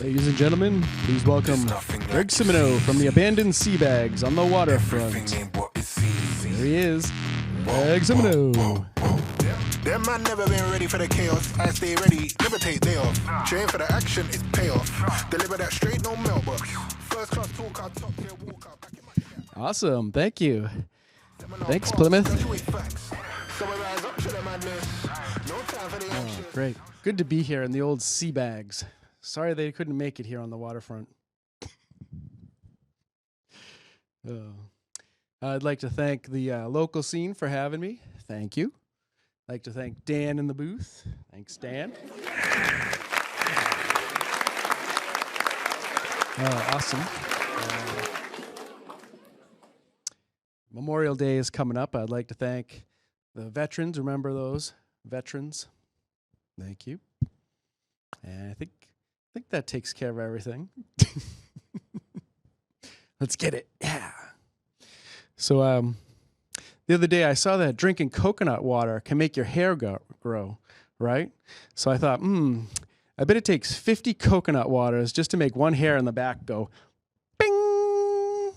Ladies and gentlemen, please welcome Greg Simoneau from the abandoned sea bags on the waterfront. There he is, Greg Simoneau. Them man never been ready for the chaos. I stay ready, never take day off. Train for the action, it's payoff. Deliver that straight, no mailbox. First class talk, I'll top tier walk out. Awesome, thank you. Thanks, Plymouth. Oh, great. Good to be here in the old sea bags. Sorry they couldn't make it here on the waterfront. I'd like to thank the local scene for having me. Thank you. I'd like to thank Dan in the booth. Thanks, Dan. Awesome. Memorial Day is coming up. I'd like to thank the veterans. Remember those veterans? Thank you. And I think that takes care of everything. Let's get it. Yeah. So the other day I saw that drinking coconut water can make your hair grow, right? So I thought, I bet it takes 50 coconut waters just to make one hair in the back go bing.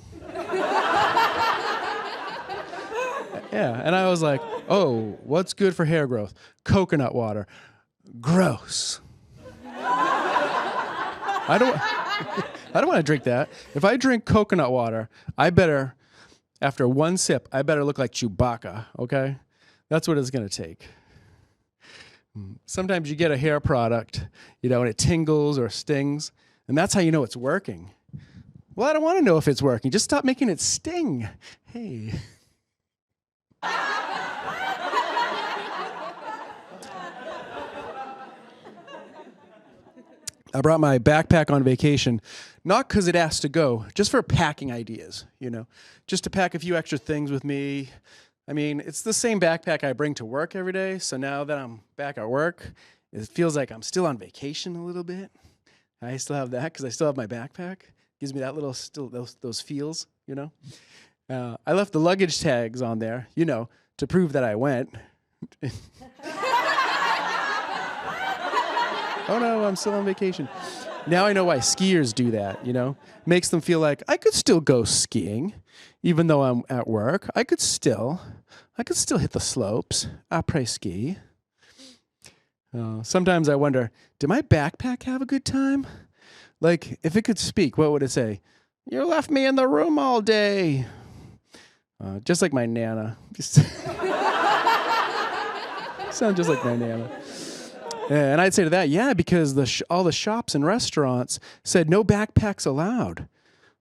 Yeah, and I was like, oh, what's good for hair growth? Coconut water. Gross. I don't want to drink that. If I drink coconut water, after one sip, I better look like Chewbacca, okay? That's what it's going to take. Sometimes you get a hair product, and it tingles or stings, and that's how you know it's working. Well, I don't want to know if it's working. Just stop making it sting. Hey. I brought my backpack on vacation, not because it has to go, just for packing ideas, just to pack a few extra things with me. I mean, it's the same backpack I bring to work every day, so now that I'm back at work, it feels like I'm still on vacation a little bit. I still have that because I still have my backpack. Gives me that little, those feels, I left the luggage tags on there, to prove that I went. Oh no, I'm still on vacation. Now I know why skiers do that, Makes them feel like I could still go skiing, even though I'm at work. I could still hit the slopes. Après ski. Sometimes I wonder, did my backpack have a good time? Like, if it could speak, what would it say? You left me in the room all day. Just like my Nana. Sound just like my Nana. And I'd say to that, yeah, because all the shops and restaurants said no backpacks allowed.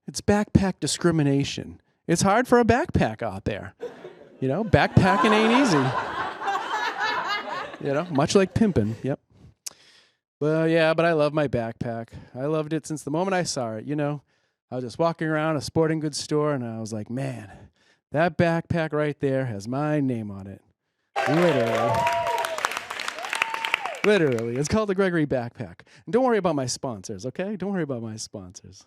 It's backpack discrimination. It's hard for a backpack out there. Backpacking ain't easy. Much like pimping. Yep. Well, yeah, but I love my backpack. I loved it since the moment I saw it. I was just walking around a sporting goods store, and I was like, man, that backpack right there has my name on it. Literally. It's called the Gregory Backpack. And don't worry about my sponsors, okay? Don't worry about my sponsors.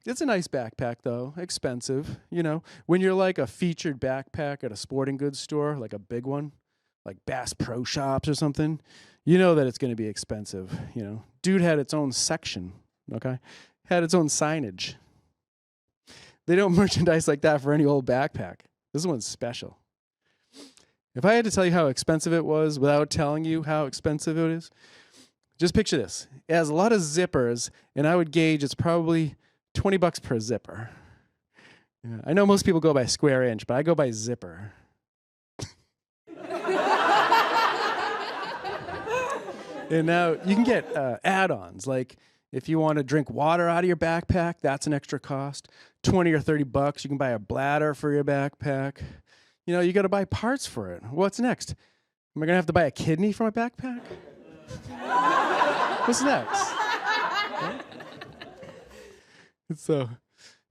It's a nice backpack, though. Expensive. When you're like a featured backpack at a sporting goods store, like a big one, like Bass Pro Shops or something, you know that it's going to be expensive. Dude had its own section, okay? Had its own signage. They don't merchandise like that for any old backpack. This one's special. If I had to tell you how expensive it was without telling you how expensive it is, just picture this. It has a lot of zippers, and I would gauge it's probably $20 per zipper. Yeah, I know most people go by square inch, but I go by zipper. And now you can get add-ons, like if you want to drink water out of your backpack, that's an extra cost. $20 or $30, you can buy a bladder for your backpack. You got to buy parts for it. What's next? Am I going to have to buy a kidney for my backpack? What's next? Right? It's a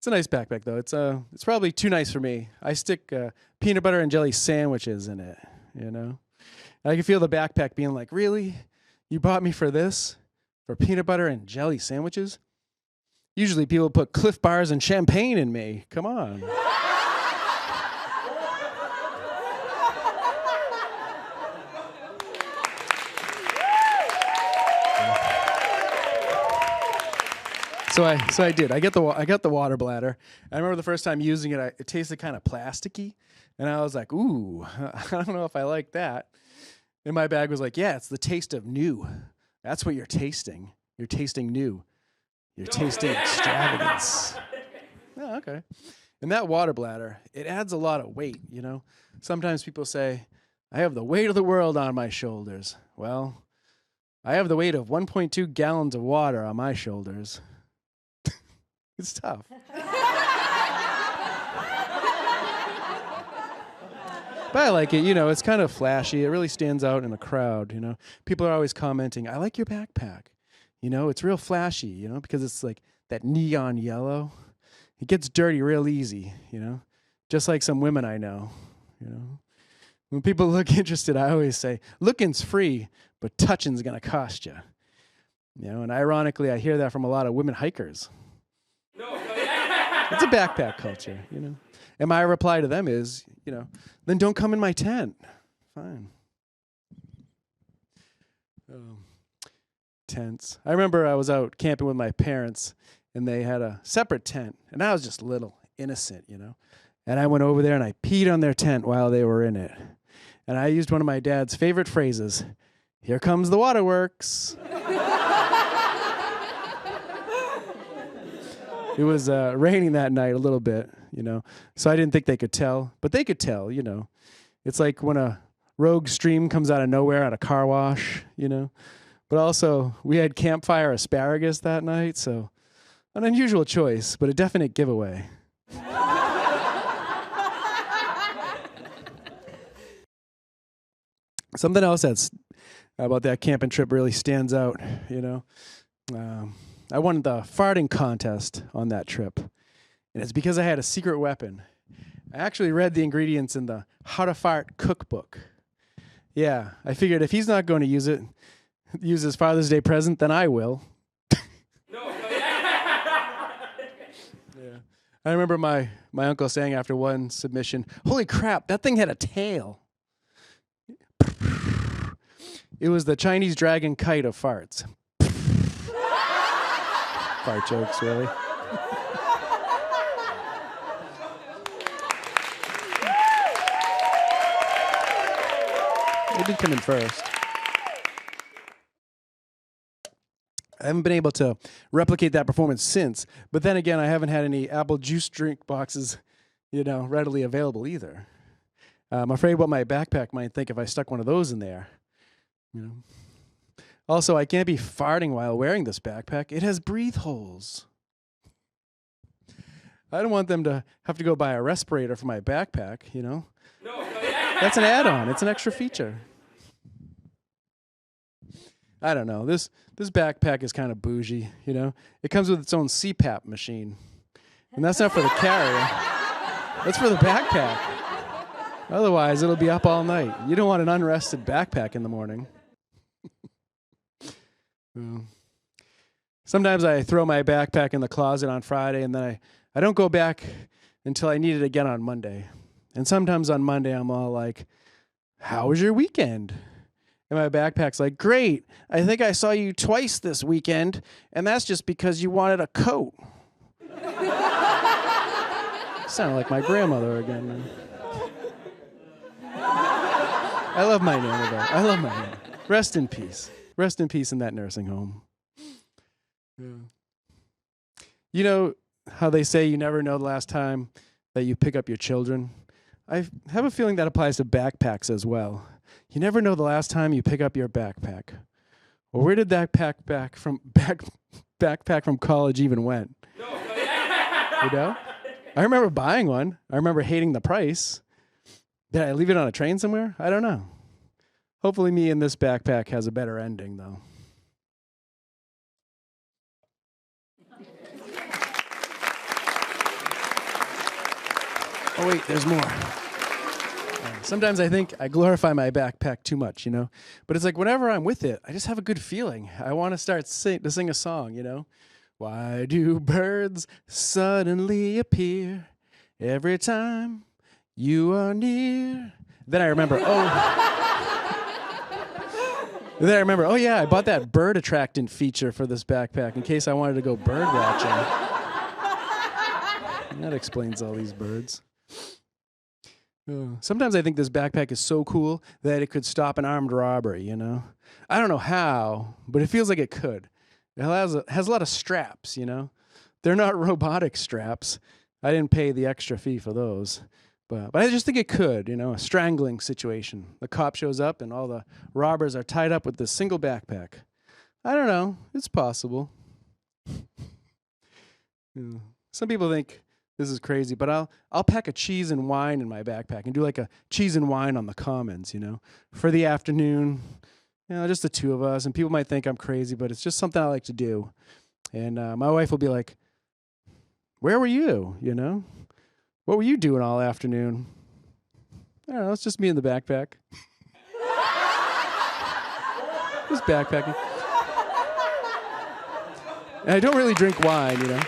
nice backpack, though. It's probably too nice for me. I stick peanut butter and jelly sandwiches in it, I can feel the backpack being like, really? You bought me for this? For peanut butter and jelly sandwiches? Usually people put Cliff Bars and champagne in me. Come on. So I did. I got the water bladder. I remember the first time using it. It tasted kind of plasticky, and I was like, "Ooh, I don't know if I like that." And my bag was like, "Yeah, it's the taste of new. That's what you're tasting. You're tasting new. You're tasting extravagance." Oh, okay. And that water bladder, it adds a lot of weight. Sometimes people say, "I have the weight of the world on my shoulders." Well, I have the weight of 1.2 gallons of water on my shoulders. It's tough. But I like it. It's kind of flashy. It really stands out in a crowd. People are always commenting, "I like your backpack. It's real flashy, because it's like that neon yellow. It gets dirty real easy, just like some women I know. When people look interested, I always say, looking's free, but touching's going to cost you. And ironically, I hear that from a lot of women hikers. It's a backpack culture, And my reply to them is, then don't come in my tent. Fine. Tents. I remember I was out camping with my parents, and they had a separate tent, and I was just little, innocent, And I went over there, and I peed on their tent while they were in it. And I used one of my dad's favorite phrases, "Here comes the waterworks." It was raining that night a little bit, so I didn't think they could tell. But they could tell, It's like when a rogue stream comes out of nowhere at a car wash, But also, we had campfire asparagus that night, so an unusual choice, but a definite giveaway. Something else that's about that camping trip really stands out, I won the farting contest on that trip, and it's because I had a secret weapon. I actually read the ingredients in the How to Fart cookbook. Yeah, I figured if he's not going to use his Father's Day present, then I will. Yeah. I remember my uncle saying after one submission, "Holy crap, that thing had a tail." It was the Chinese dragon kite of farts. Fart jokes, really. It did come in first. I haven't been able to replicate that performance since, but then again, I haven't had any apple juice drink boxes, readily available either. I'm afraid what my backpack might think if I stuck one of those in there. Also, I can't be farting while wearing this backpack. It has breathe holes. I don't want them to have to go buy a respirator for my backpack, That's an add-on. It's an extra feature. I don't know. This backpack is kind of bougie, It comes with its own CPAP machine. And that's not for the carrier. That's for the backpack. Otherwise, it'll be up all night. You don't want an unrested backpack in the morning. Sometimes I throw my backpack in the closet on Friday, and then I don't go back until I need it again on Monday. And sometimes on Monday, I'm all like, "How was your weekend?" And my backpack's like, "Great. I think I saw you twice this weekend, and that's just because you wanted a coat." Sound like my grandmother again. I love my Nana, though. I love my Nana. Rest in peace. Rest in peace in that nursing home. Yeah. You know how they say you never know the last time that you pick up your children? I have a feeling that applies to backpacks as well. You never know the last time you pick up your backpack. Well, where did that backpack from college even went? I remember buying one. I remember hating the price. Did I leave it on a train somewhere? I don't know. Hopefully me and this backpack has a better ending, though. Oh, wait, there's more. Sometimes I think I glorify my backpack too much, But it's like whenever I'm with it, I just have a good feeling. I want to start to sing a song, Why do birds suddenly appear every time you are near? Then I remember, And then I remember, oh yeah, I bought that bird attractant feature for this backpack in case I wanted to go bird watching. And that explains all these birds. Sometimes I think this backpack is so cool that it could stop an armed robbery, you know? I don't know how, but it feels like it could. It has a lot of straps, you know? They're not robotic straps. I didn't pay the extra fee for those. But I just think it could, you know, a strangling situation. The cop shows up and all the robbers are tied up with this single backpack. I don't know. It's possible. Yeah. Some people think this is crazy, but I'll pack a cheese and wine in my backpack and do like a cheese and wine on the commons, you know, for the afternoon. You know, just the two of us. And people might think I'm crazy, but it's just something I like to do. And my wife will be like, where were you, you know? What were you doing all afternoon? I don't know, it's just me in the backpack. Just backpacking. And I don't really drink wine, you know?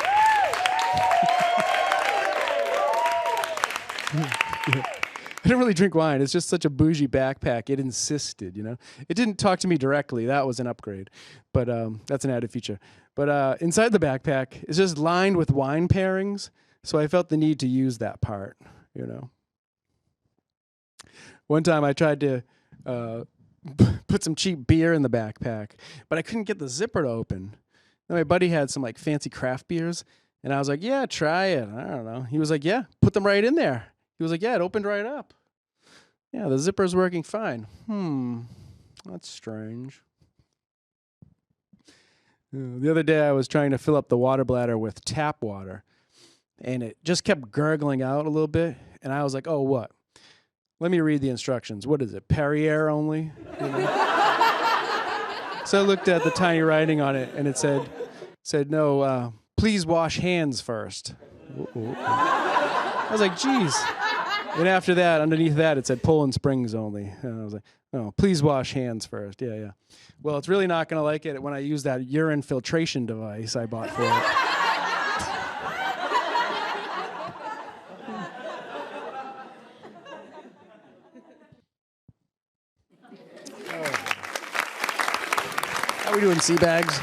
I don't really drink wine. It's just such a bougie backpack. It insisted, you know? It didn't talk to me directly. That was an upgrade. But that's an added feature. But inside the backpack is just lined with wine pairings. So I felt the need to use that part, you know. One time I tried to put some cheap beer in the backpack, but I couldn't get the zipper to open. And my buddy had some like fancy craft beers, and I was like, yeah, try it. I don't know. He was like, yeah, put them right in there. He was like, yeah, it opened right up. Yeah, the zipper's working fine. That's strange. The other day I was trying to fill up the water bladder with tap water. And it just kept gurgling out a little bit. And I was like, oh, what? Let me read the instructions. What is it, Perrier only? You know? So I looked at the tiny writing on it, and it said no, please wash hands first. I was like, geez. And after that, underneath that, it said Poland Springs only. And I was like, oh, please wash hands first. Yeah. Well, it's really not going to like it when I use that urine filtration device I bought for it. How are we doing, sea bags?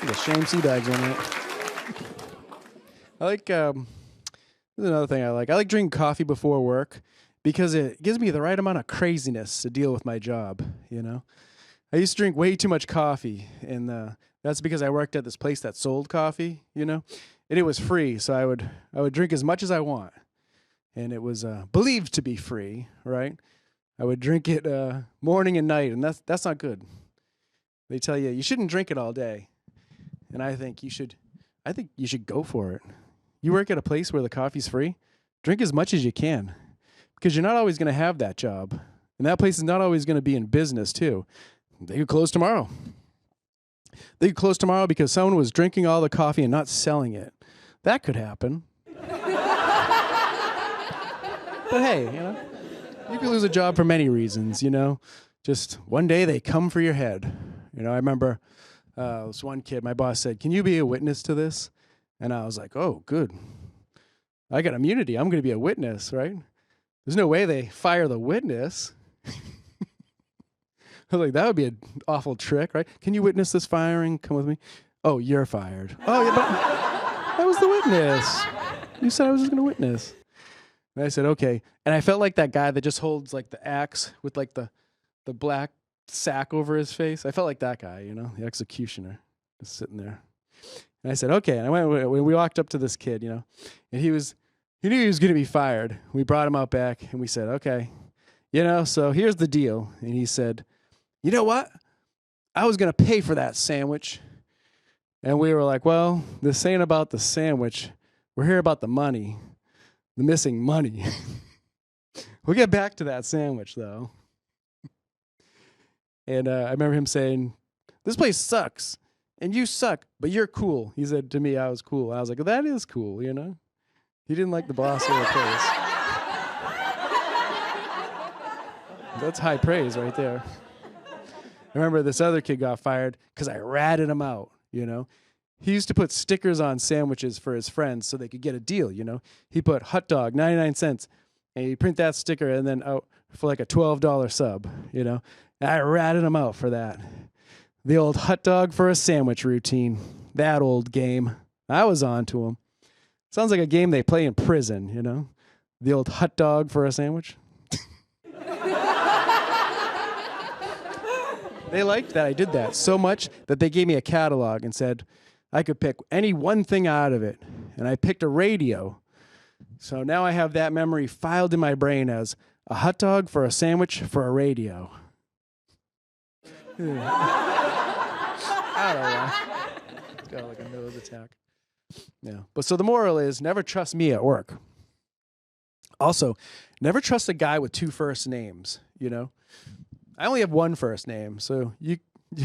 The shame sea bags on it. I like, there's another thing I like. I like drinking coffee before work because it gives me the right amount of craziness to deal with my job, you know? I used to drink way too much coffee, and that's because I worked at this place that sold coffee, you know? And it was free, so I would drink as much as I want. And it was believed to be free, right? I would drink it morning and night, and that's not good. They tell you shouldn't drink it all day. And I think you should go for it. You work at a place where the coffee's free, drink as much as you can. Because you're not always going to have that job. And that place is not always going to be in business, too. They could close tomorrow. They could close tomorrow because someone was drinking all the coffee and not selling it. That could happen. But hey, you know, you could lose a job for many reasons, you know. Just one day they come for your head. You know, I remember this one kid, my boss said, can you be a witness to this? And I was like, oh, good. I got immunity. I'm going to be a witness, right? There's no way they fire the witness. I was like, that would be an awful trick, right? Can you witness this firing? Come with me. Oh, you're fired. Oh, yeah, but I was the witness. You said I was just going to witness. And I said, okay. And I felt like that guy that just holds like the axe with like the black sack over his face. I felt like that guy, you know, the executioner, just sitting there. And I said, okay. And we walked up to this kid, you know, and he knew he was going to be fired. We brought him out back, and we said, okay, you know, so here's the deal. And he said, you know what? I was going to pay for that sandwich. And we were like, well, this ain't about the sandwich. We're here about the money, the missing money. We'll get back to that sandwich, though. And I remember him saying, this place sucks, and you suck, but you're cool. He said to me I was cool. And I was like, well, that is cool, you know? He didn't like the boss of the place. That's high praise right there. I remember this other kid got fired because I ratted him out, you know? He used to put stickers on sandwiches for his friends so they could get a deal, you know? He put hot dog, 99 cents, And you print that sticker and then out for like a $12 sub, you know. And I ratted him out for that. The old hot dog for a sandwich routine. That old game. I was on to him. Sounds like a game they play in prison, you know. The old hot dog for a sandwich. They liked that I did that so much that they gave me a catalog and said I could pick any one thing out of it. And I picked a radio. So now I have that memory filed in my brain as a hot dog for a sandwich for a radio. I don't know. It's got like a nose attack. Yeah. But so the moral is never trust me at work. Also, never trust a guy with two first names, you know? I only have one first name, so you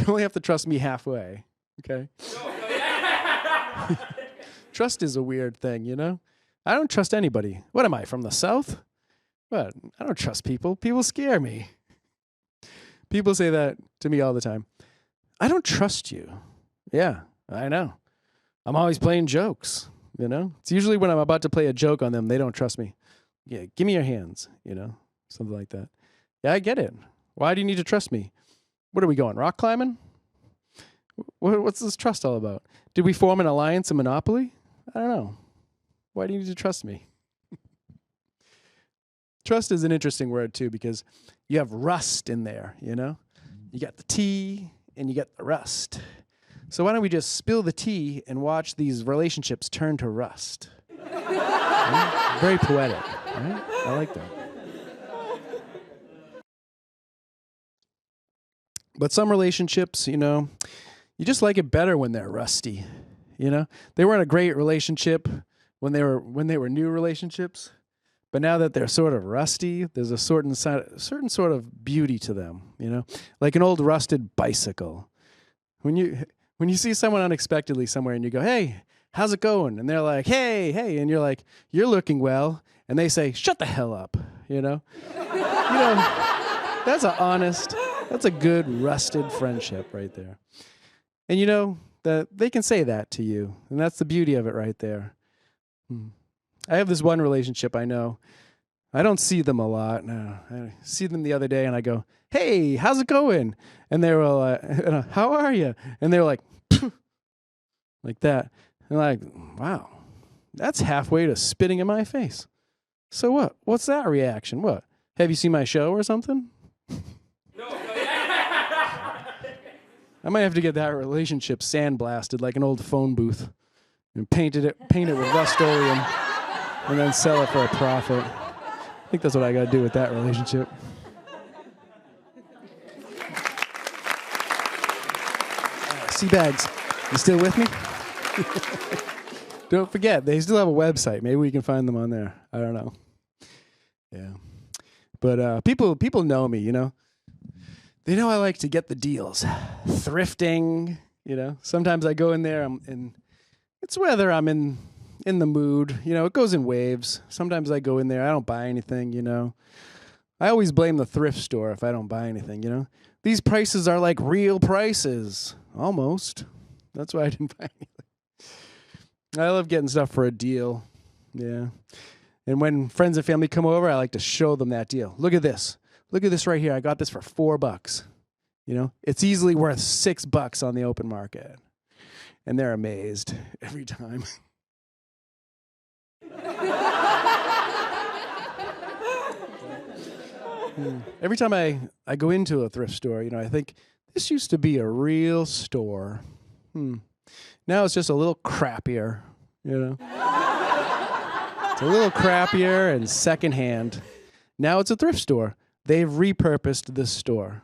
only have to trust me halfway, okay? Trust is a weird thing, you know? I don't trust anybody. What am I, from the South? What? I don't trust people. People scare me. People say that to me all the time. I don't trust you. Yeah, I know. I'm always playing jokes, you know? It's usually when I'm about to play a joke on them, they don't trust me. Yeah, give me your hands, you know? Something like that. Yeah, I get it. Why do you need to trust me? What are we going, rock climbing? What's this trust all about? Did we form an alliance in Monopoly? I don't know. Why do you need to trust me? Trust is an interesting word, too, because you have rust in there, you know? You got the tea and you got the rust. So why don't we just spill the tea and watch these relationships turn to rust? Right? Very poetic, right? I like that. But some relationships, you know, you just like it better when they're rusty, you know? They weren't a great relationship when they were new relationships, but now that they're sort of rusty, there's a certain sort of beauty to them, you know? Like an old rusted bicycle. When you see someone unexpectedly somewhere and you go, "Hey, how's it going?" And they're like, "Hey," and you're like, "You're looking well." And they say, "Shut the hell up," you know? That's a good rusted friendship right there. And you know that they can say that to you, and that's the beauty of it right there. I have this one relationship I know. I don't see them a lot. No, I see them the other day, and I go, "Hey, how's it going?" And they were like, "How are you?" And they were like, like that. And like, wow, that's halfway to spitting in my face. So what? What's that reaction? What? Have you seen my show or something? I might have to get that relationship sandblasted like an old phone booth and paint it with Rust-Oleum and then sell it for a profit. I think that's what I got to do with that relationship. Seabags, you still with me? Don't forget, they still have a website. Maybe we can find them on there. I don't know. Yeah. But people know me, you know. They know I like to get the deals. Thrifting, you know. Sometimes I go in there and it's whether I'm in the mood. You know, it goes in waves. Sometimes I go in there, I don't buy anything, you know. I always blame the thrift store if I don't buy anything, you know. These prices are like real prices. Almost. That's why I didn't buy anything. I love getting stuff for a deal. Yeah. And when friends and family come over, I like to show them that deal. Look at this. Look at this right here. I got this for $4. You know, it's easily worth $6 on the open market. And they're amazed every time. Every time I go into a thrift store, you know, I think this used to be a real store. Now it's just a little crappier, you know. It's a little crappier and secondhand. Now it's a thrift store. They've repurposed this store.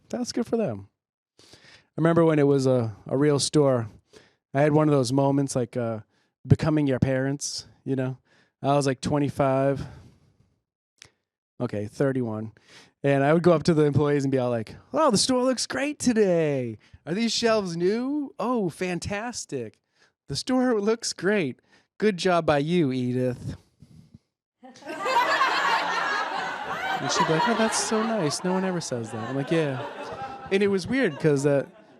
That's good for them. I remember when it was a real store, I had one of those moments like becoming your parents, you know. I was like 25. Okay, 31. And I would go up to the employees and be all like, "Oh, the store looks great today. Are these shelves new? Oh, fantastic. The store looks great. Good job by you, Edith." And she'd be like, "Oh, that's so nice. No one ever says that." I'm like, "Yeah." And it was weird because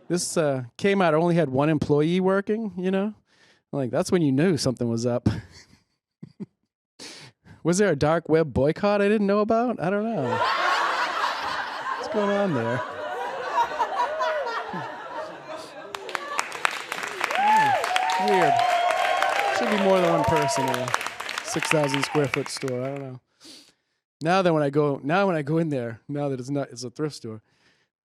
this came out, I only had one employee working, you know. I'm like, that's when you knew something was up. Was there a dark web boycott I didn't know about? I don't know. What's going on there? Weird. Should be more than one person in a 6,000 square foot store. I don't know. Now when I go in there, now that it's a thrift store,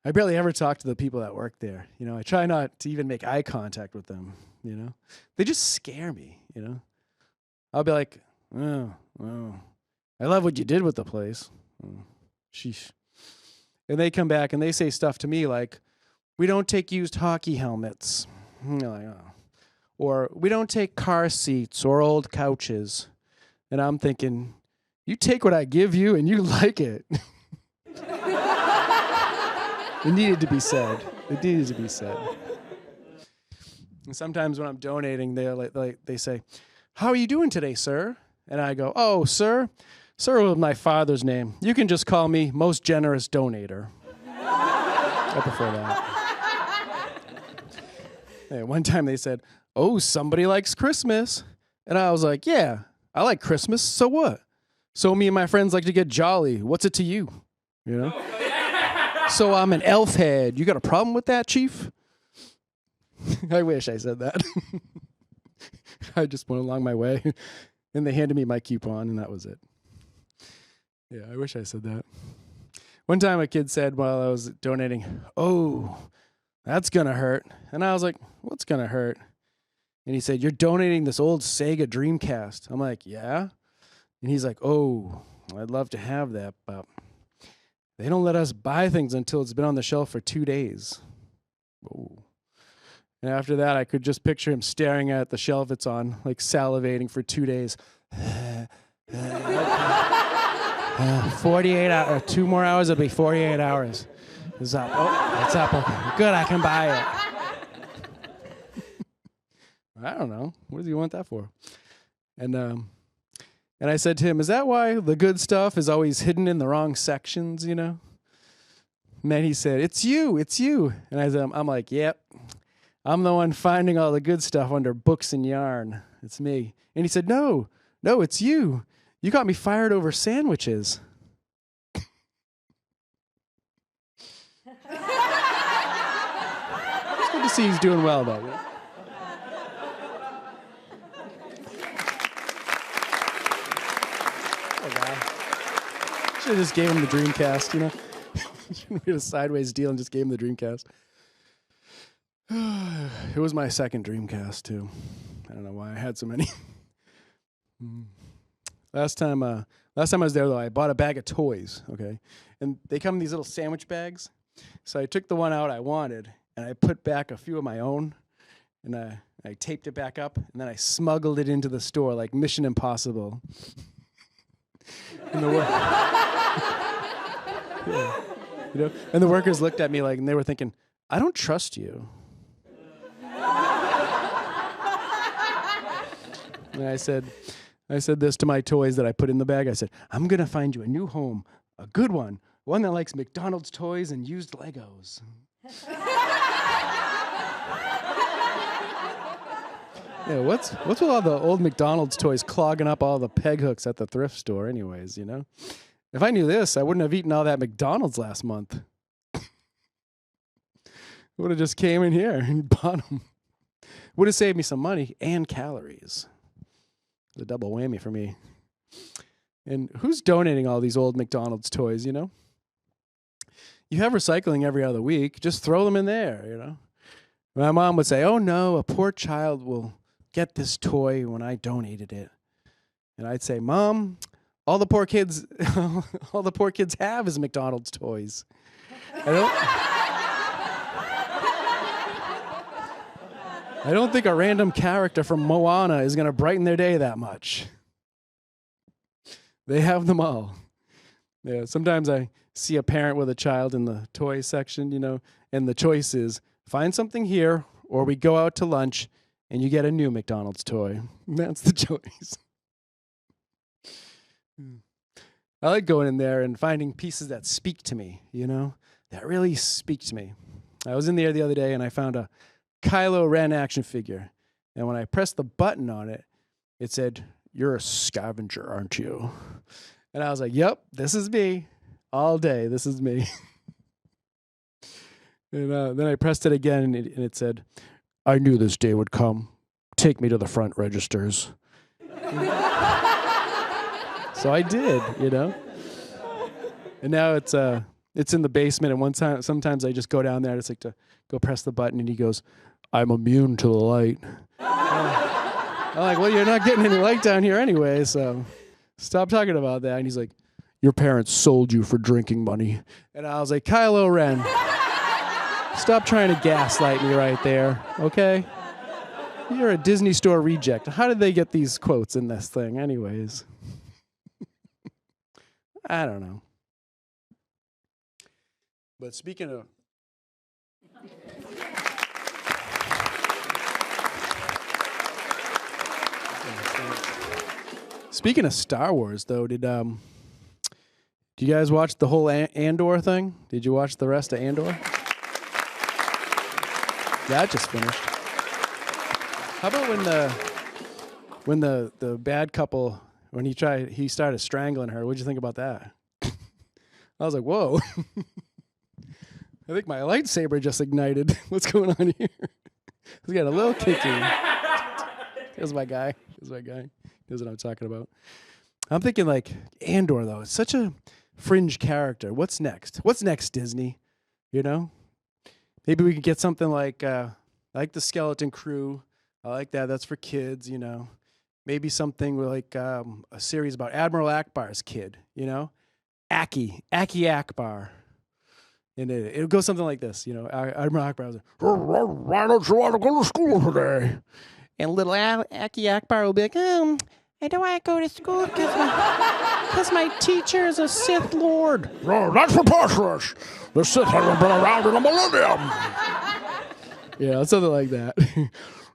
I barely ever talk to the people that work there. You know, I try not to even make eye contact with them. You know, they just scare me. You know, I'll be like, oh, I love what you did with the place. Oh, sheesh. And they come back and they say stuff to me like, we don't take used hockey helmets. And you're like, oh. Or we don't take car seats or old couches. And I'm thinking, you take what I give you and you like it. It needed to be said. It needed to be said. And sometimes when I'm donating, they say, how are you doing today, sir? And I go, oh, sir? Sir was my father's name. You can just call me most generous donator. I prefer that. Hey, one time they said, oh, somebody likes Christmas. And I was like, yeah, I like Christmas. So what? So me and my friends like to get jolly. What's it to you? You know? So I'm an elf head. You got a problem with that, Chief? I wish I said that. I just went along my way. And they handed me my coupon, and that was it. Yeah, I wish I said that. One time a kid said while I was donating, oh, that's going to hurt. And I was like, what's going to hurt? And he said, you're donating this old Sega Dreamcast. I'm like, yeah? And he's like, oh, I'd love to have that, but they don't let us buy things until it's been on the shelf for 2 days. Oh. And after that, I could just picture him staring at the shelf it's on, like salivating for 2 days. 48 hours, 2 more hours, it'll be 48 hours. It's up. Oh, it's up. Okay. Good, I can buy it. I don't know. What do you want that for? And I said to him, is that why the good stuff is always hidden in the wrong sections, you know? And then he said, it's you. And I'm like, yep. I'm the one finding all the good stuff under books and yarn. It's me. And he said, no, it's you. You got me fired over sandwiches. It's good to see he's doing well, though. Poor guy. Should have just gave him the Dreamcast, you know? Should have made a sideways deal and just gave him the Dreamcast. It was my second Dreamcast, too. I don't know why I had so many. Last time I was there, though, I bought a bag of toys, okay? And they come in these little sandwich bags. So I took the one out I wanted, and I put back a few of my own, and I taped it back up, and then I smuggled it into the store like Mission Impossible. And yeah, you know? And the workers looked at me like, and they were thinking, I don't trust you. And I said this to my toys that I put in the bag. I said, I'm going to find you a new home, a good one that likes McDonald's toys and used Legos. Yeah, what's with all the old McDonald's toys clogging up all the peg hooks at the thrift store anyways, you know? If I knew this, I wouldn't have eaten all that McDonald's last month. Would have just came in here and bought them. Would have saved me some money and calories. A double whammy for me. And who's donating all these old McDonald's toys, you know? You have recycling every other week. Just throw them in there, you know? My mom would say, oh, no, a poor child will get this toy when I donated it. And I'd say, Mom, all the poor kids have is McDonald's toys. I don't think a random character from Moana is going to brighten their day that much. They have them all. Yeah, sometimes I see a parent with a child in the toy section, you know, and the choice is find something here or we go out to lunch and you get a new McDonald's toy. That's the choice. I like going in there and finding pieces that speak to me, you know, that really speak to me. I was in there the other day and I found a Kylo Ren action figure. And when I pressed the button on it, it said, you're a scavenger, aren't you? And I was like, yep, this is me. All day, this is me. And then I pressed it again, and it said, I knew this day would come. Take me to the front registers. So I did, you know. And now it's in the basement, and sometimes I just go down there, just like to go press the button, and he goes, I'm immune to the light. I'm like, well, you're not getting any light down here anyway, so stop talking about that. And he's like, your parents sold you for drinking money. And I was like, Kylo Ren, stop trying to gaslight me right there, okay? You're a Disney Store reject. How did they get these quotes in this thing anyways? I don't know. But speaking of... Speaking of Star Wars, though, did you guys watch the whole Andor thing? Did you watch the rest of Andor? Yeah, I just finished. How about when the bad couple, when he started strangling her? What'd you think about that? I was like, whoa. I think my lightsaber just ignited. What's going on here? He's got a little kinky. Here's my guy. Here's what I'm talking about. I'm thinking like Andor, though. It's such a fringe character. What's next? What's next, Disney? You know? Maybe we could get something like the Skeleton Crew. I like that. That's for kids, you know. Maybe something like a series about Admiral Akbar's kid, you know? Aki Akbar. And it'll go something like this, you know. Admiral Akbar was like, why don't you want to go to school today? And little Aki Akbar will be like, I don't want to go to school because my teacher is a Sith Lord. Oh, that's preposterous. The Sith haven't been around in a millennium. Yeah, something like that.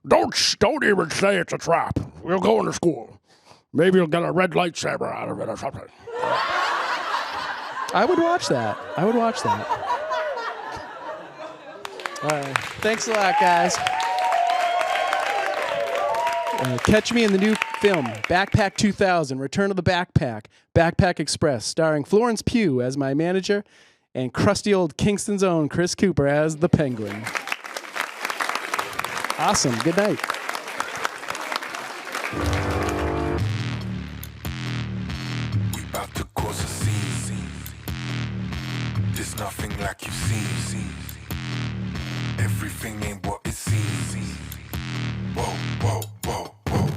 Don't even say it's a trap. We'll go into school. Maybe you'll get a red lightsaber out of it or something. I would watch that. All right. Thanks a lot, guys. Catch me in the new film, Backpack 2000, Return of the Backpack, Backpack Express, starring Florence Pugh as my manager and crusty old Kingston's own Chris Cooper as the Penguin. Awesome. Good night. We about to cause a scene. There's nothing like you've seen. Everything ain't what it seems. Whoa, whoa, whoa, whoa.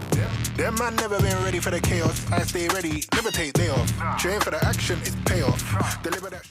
Them man never been ready for the chaos. I stay ready, never take day off. Train for the action, it's payoff. Deliver that.